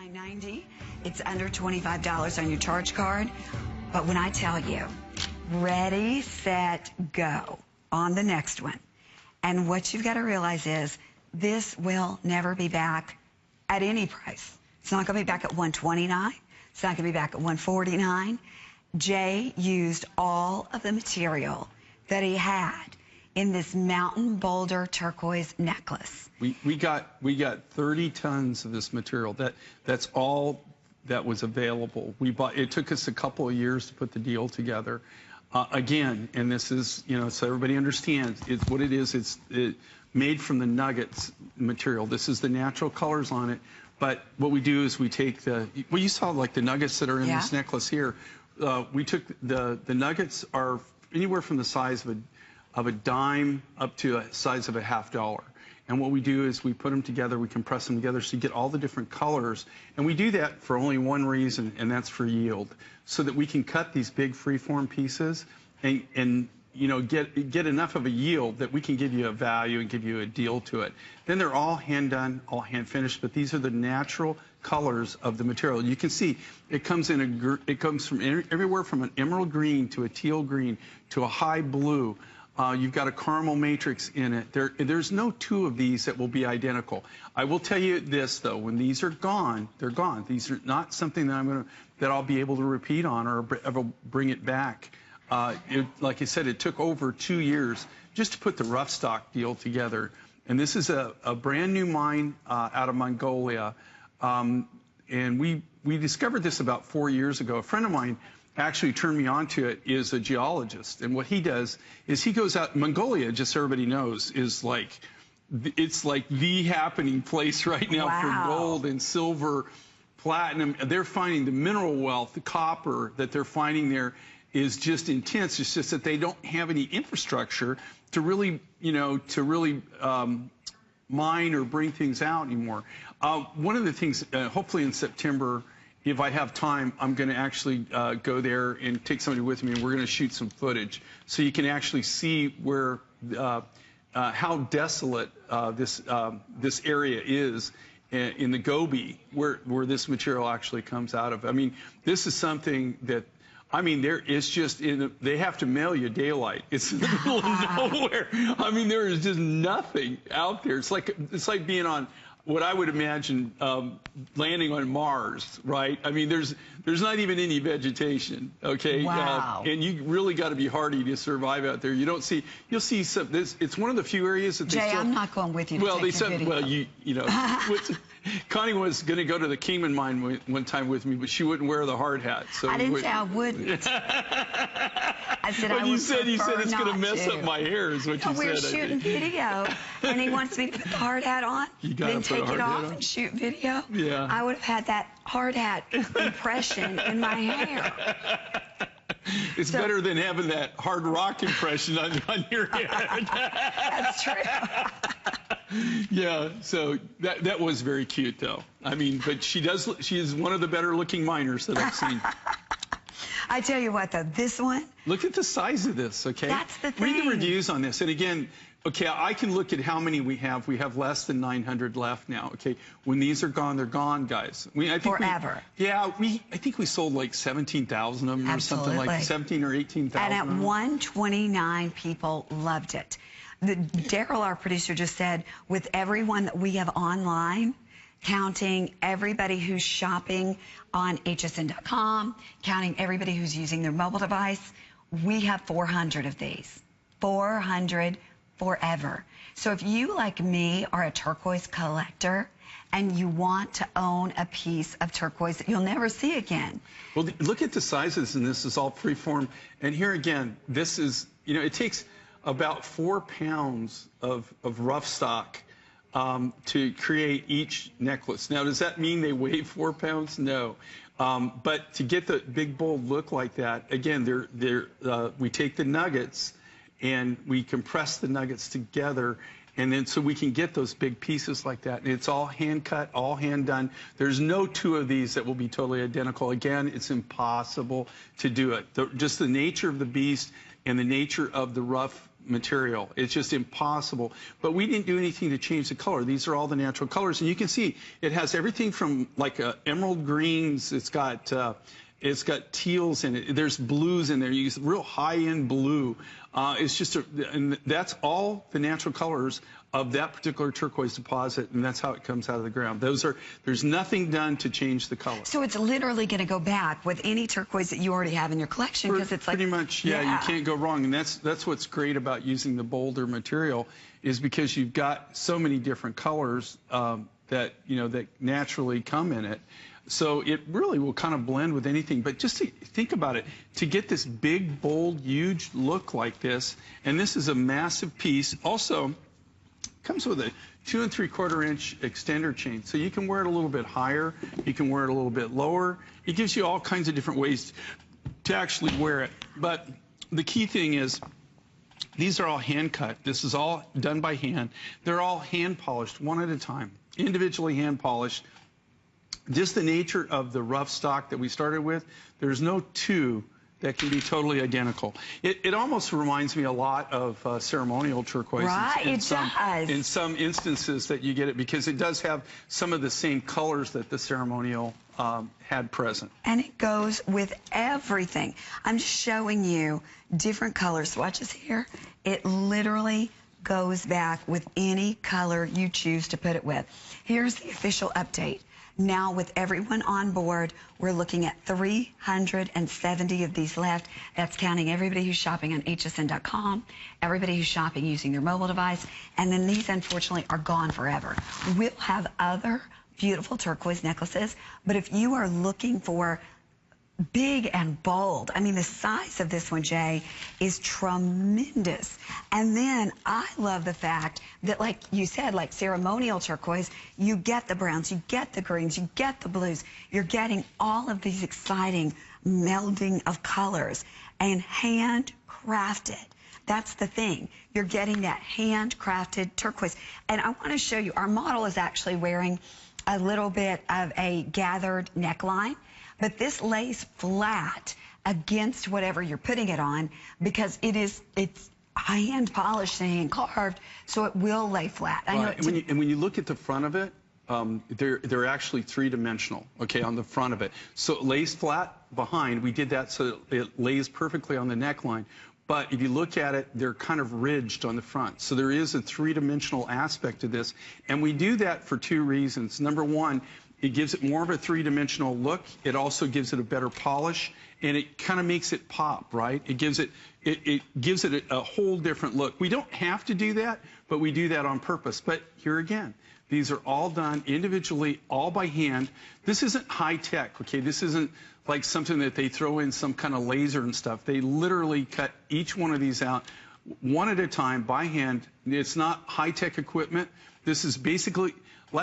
$29.90. It's under $25 on your charge card. But when I tell you, ready, set, go on the next one. And what you've got to realize is this will never be back at any price. It's not going to be back at $129. It's not going to be back at $149. Jay used all of the material that he had in this mountain boulder turquoise necklace. We got 30 tons of this material. That's all that was available. It took us a couple of years to put the deal together. Again, and this is, so everybody understands, it's what it is. It's made from the nuggets material. This is the natural colors on it. But what we do is we take you saw like the nuggets that are in this necklace here. We took the nuggets are anywhere from the size of a dime up to a size of a $50. And what we do is we put them together, we compress them together so you get all the different colors. And we do that for only one reason, and that's for yield. So that we can cut these big freeform pieces and get enough of a yield that we can give you a value and give you a deal to it. Then they're all hand done, all hand finished, but these are the natural colors of the material. You can see it comes from everywhere from an emerald green to a teal green to a high blue. You've got a caramel matrix in it. There's no two of these that will be identical. I will tell you this though, when these are gone, they're gone. These are not something that I'll be able to repeat on or ever bring it back. Like I said, it took over 2 years just to put the rough stock deal together. And this is a brand new mine out of Mongolia. And we discovered this about 4 years ago. A friend of mine actually turned me on to it, is a geologist. And what he does is he goes out, Mongolia, just so everybody knows, is it's like the happening place right now for gold and silver, platinum. They're finding the mineral wealth, the copper that they're finding there is just intense. It's just that they don't have any infrastructure to really, mine or bring things out anymore. One of the things, hopefully in September, if I have time, I'm going to actually go there and take somebody with me, and we're going to shoot some footage so you can actually see where how desolate this area is in the Gobi, where this material actually comes out of. I mean, this is something that. It's just they have to mail you daylight. It's in the middle of nowhere. I mean, there is just nothing out there. It's like being on what I would imagine landing on Mars, right? I mean, there's not even any vegetation. Okay. Wow. And you really got to be hardy to survive out there. You'll see some. It's one of the few areas that they Jay, still. I'm not going with you. To well, take they said. video. Well, Connie was going to go to the Kingman mine one time with me, but she wouldn't wear the hard hat. So I didn't say I wouldn't. I said but I you would said it's going to mess to. up my hair, is what you said. We're shooting video, and he wants me to put the hard hat on, then take it off and shoot video. Yeah. I would have had that hard hat impression in my hair. It's better than having that hard rock impression on your head. That's true. Yeah, so that was very cute, though. I mean, but she is one of the better looking miners that I've seen. I tell you what, though, this one. Look at the size of this, okay? That's the thing. Read the reviews on this. And again, okay, I can look at how many we have. We have less than 900 left now, okay? When these are gone, they're gone, guys. I think forever. I think we sold like 17,000 of them. Absolutely. Or something like 17 or 18,000. And at 129, people loved it. Daryl, our producer, just said, with everyone that we have online, counting everybody who's shopping on hsn.com, counting everybody who's using their mobile device, we have 400 of these. 400 forever. So if you, like me, are a turquoise collector and you want to own a piece of turquoise that you'll never see again. Well, look at the sizes, and this is all freeform. And here again, this is, it takes about 4 pounds of rough stock to create each necklace. Now, does that mean they weigh 4 pounds? No. But to get the big, bold look like that, again, we take the nuggets and we compress the nuggets together, and then so we can get those big pieces like that. And it's all hand cut, all hand done. There's no two of these that will be totally identical. Again, it's impossible to do it. Just the nature of the beast and the nature of the rough material. It's just impossible. But we didn't do anything to change the color. These are all the natural colors. And you can see it has everything from like emerald greens. It's got teals in it. There's blues in there. You use real high-end blue. It's just and that's all the natural colors of that particular turquoise deposit, and that's how it comes out of the ground. There's nothing done to change the color. So it's literally going to go back with any turquoise that you already have in your collection, because it's like pretty much, yeah, you can't go wrong. And that's what's great about using the Boulder material, is because you've got so many different colors that naturally come in it. So it really will kind of blend with anything. But just to think about it, to get this big, bold, huge look like this, and this is a massive piece. Also, comes with a 2 3/4 inch extender chain. So you can wear it a little bit higher, you can wear it a little bit lower. It gives you all kinds of different ways to actually wear it. But the key thing is, these are all hand cut. This is all done by hand. They're all hand polished, one at a time, individually hand polished. Just the nature of the rough stock that we started with, there's no two that can be totally identical. It almost reminds me a lot of ceremonial turquoise. Right, it does. In some instances that you get it, because it does have some of the same colors that the ceremonial had present. And it goes with everything. I'm just showing you different colors. Watch this here. It literally goes back with any color you choose to put it with. Here's the official update. Now, with everyone on board, we're looking at 370 of these left. That's counting everybody who's shopping on hsn.com, everybody who's shopping using their mobile device, and then these, unfortunately, are gone forever. We'll have other beautiful turquoise necklaces, but if you are looking for big and bold, I mean, the size of this one, Jay, is tremendous. And then I love the fact that, like you said, like ceremonial turquoise, you get the browns, you get the greens, you get the blues. You're getting all of these exciting melding of colors and handcrafted. That's the thing. You're getting that handcrafted turquoise. And I want to show you, our model is actually wearing a little bit of a gathered neckline. But this lays flat against whatever you're putting it on, because it's hand polished and hand carved, so it will lay flat. I know. And when you look at the front of it, they're actually three-dimensional, okay, on the front of it. So it lays flat behind. We did that so it lays perfectly on the neckline. But if you look at it, they're kind of ridged on the front. So there is a three-dimensional aspect to this. And we do that for two reasons. Number one, it gives it more of a three-dimensional look. It also gives it a better polish, and it kind of makes it pop, right? It gives it a whole different look. We don't have to do that, but we do that on purpose. But here again, these are all done individually, all by hand. This isn't high tech, okay? This isn't like something that they throw in some kind of laser and stuff. They literally cut each one of these out one at a time by hand. It's not high tech equipment. This is basically,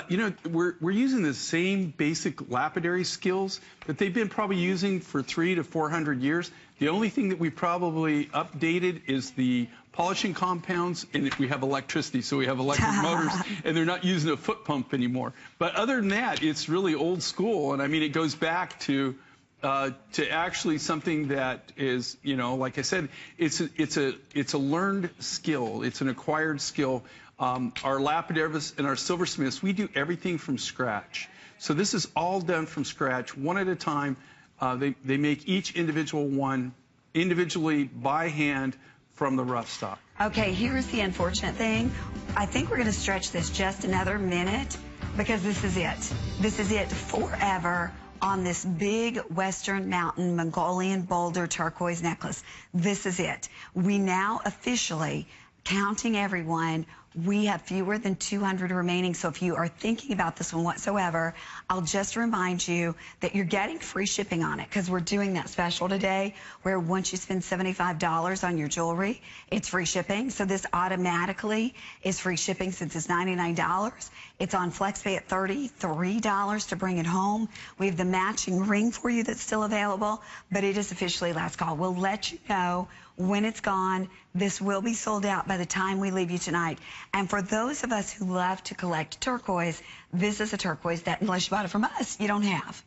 you know, we're using the same basic lapidary skills that they've been probably using for 300 to 400 years. The only thing that we probably updated is the polishing compounds, and we have electricity, so we have electric motors, and they're not using a foot pump anymore. But other than that, it's really old school, and I mean, it goes back to actually something that is, you know, like I said, it's a learned skill, it's an acquired skill. Our lapidarists and our silversmiths, we do everything from scratch. So this is all done from scratch, one at a time. They make each individual one individually by hand from the rough stock. Okay, here's the unfortunate thing. I think we're going to stretch this just another minute, because this is it. This is it forever on this big Western Mountain Mongolian Boulder turquoise necklace. This is it. We now officially, counting everyone, we have fewer than 200 remaining. So if you are thinking about this one whatsoever, I'll just remind you that you're getting free shipping on it, because we're doing that special today where once you spend $75 on your jewelry, it's free shipping. So this automatically is free shipping since it's $99. It's on FlexPay at $33 to bring it home. We have the matching ring for you that's still available, but it is officially last call. We'll let you know when it's gone. This will be sold out by the time we leave you tonight. And for those of us who love to collect turquoise, this is a turquoise that, unless you bought it from us, you don't have.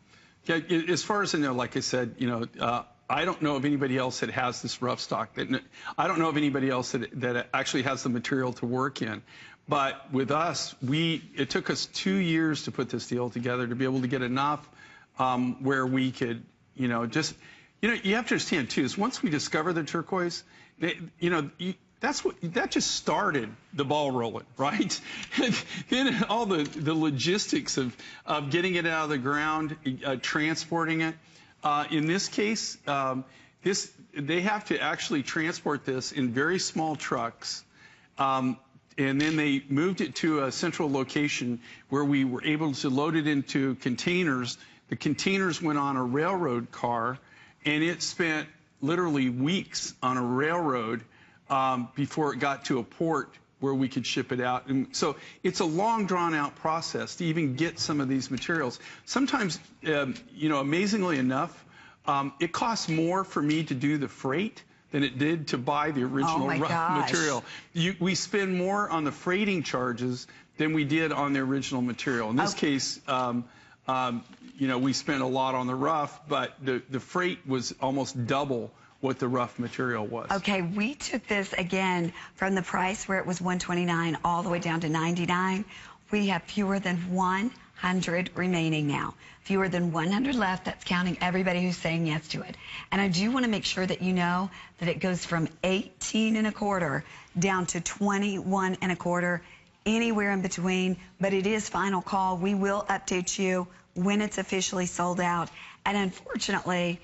Yeah, as far as I know, like I said, you know, I don't know of anybody else that has this rough stock. I don't know of anybody else that actually has the material to work in. But with us, it took us 2 years to put this deal together to be able to get enough where we could, you have to understand too, is once we discover the turquoise, that just started the ball rolling, right? Then all the logistics of getting it out of the ground, transporting it. In this case, they have to actually transport this in very small trucks. And then they moved it to a central location where we were able to load it into containers. The containers went on a railroad car, and it spent literally weeks on a railroad before it got to a port where we could ship it out. And so it's a long, drawn-out process to even get some of these materials. Sometimes, amazingly enough, it costs more for me to do the freight than it did to buy the original material. We spend more on the freighting charges than we did on the original material. In this case, we spent a lot on the rough, but the freight was almost double what the rough material was. Okay, we took this again from the price where it was $129 all the way down to $99. We have fewer than 100 remaining now. Fewer than 100 left. That's counting everybody who's saying yes to it. And I do want to make sure that you know that it goes from 18 1/4 down to 21 1/4, anywhere in between. But it is final call. We will update you when it's officially sold out. And unfortunately,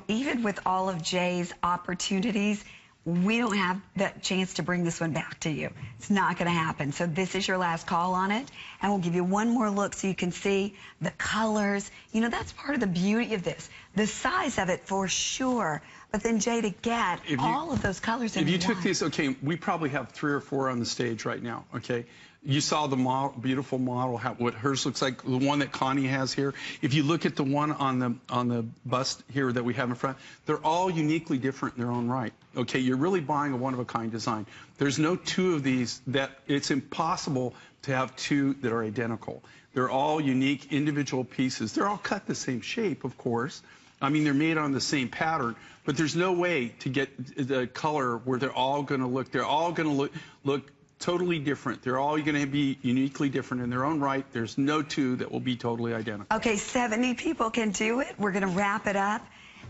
even with all of Jay's opportunities, we don't have the chance to bring this one back to you. It's not going to happen. So this is your last call on it. And we'll give you one more look so you can see the colors. That's part of the beauty of this. The size of it for sure. But then, Jay, to get all of those colors in one. If you took these, okay, we probably have 3 or 4 on the stage right now, okay? You saw the model, beautiful model, what hers looks like, the one that Connie has here. If you look at the one on the bust here that we have in front, they're all uniquely different in their own right. Okay, you're really buying a one-of-a-kind design. There's no 2 of these it's impossible to have 2 that are identical. They're all unique individual pieces. They're all cut the same shape, of course. I mean, they're made on the same pattern, but there's no way to get the color where they're all going to look totally different. They're all going to be uniquely different in their own right. There's no 2 that will be totally identical. Okay, 70 people can do it. We're going to wrap it up.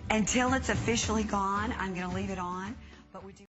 Until it's officially gone, I'm going to leave it on. But we do